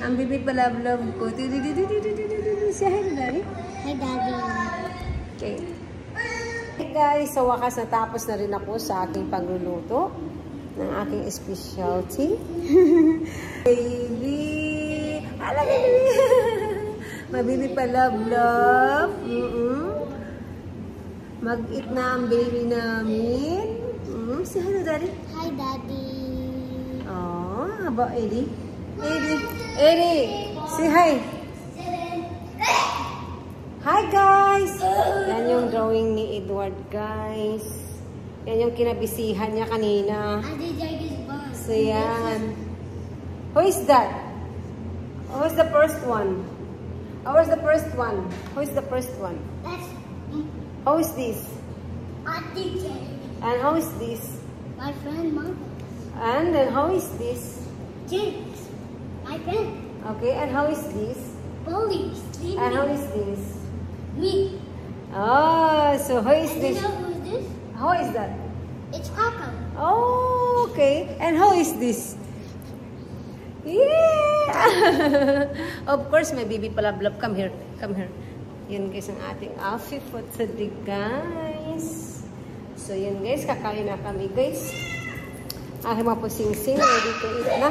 Ang baby palab-lab ko. Say hi, Daddy. Hi, Daddy. Okay. Hey guys, sa wakas natapos na rin ako sa aking pagluluto ng aking specialty. Baby! Alam mo, baby! Mabibi pa love. Mag-eat na ang baby namin. Say hello, Daddy. Hi, Daddy. Oh, how about Eddie? Eddie! Say hi! Hi, guys! Yan yung drawing ni Edward, guys. Yan yung kinabisihan niya kanina. So, yan. Who is that? Who is the first one? Who is the first one? Who is the first one? That's Who is this? Auntie Jay. And how is this? My friend, Mom. And then how is this? James. My friend. Okay, and how is this? Polly. And how is this? Me. Oh, so who is And this? you know who's this? How is that? It's Coco. Oh, okay. And how is this? Yeah! Of course, my baby palablab. Come here. Come here. Yan guys, ang ating outfit for today, guys. So, yan guys. Kakain na kami, guys. Aking mga pusing-sing. Ready to eat na.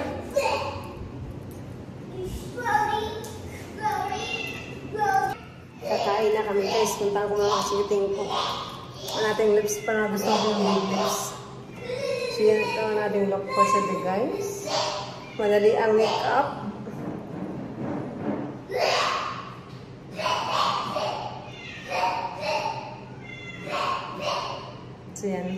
Kakain na kami, guys. Punta ko mga shooting ko. Ang ating lips pa na gusto ko yung lips. So, yan ito ang ating look for today, guys. Madali ang makeup. So, yan.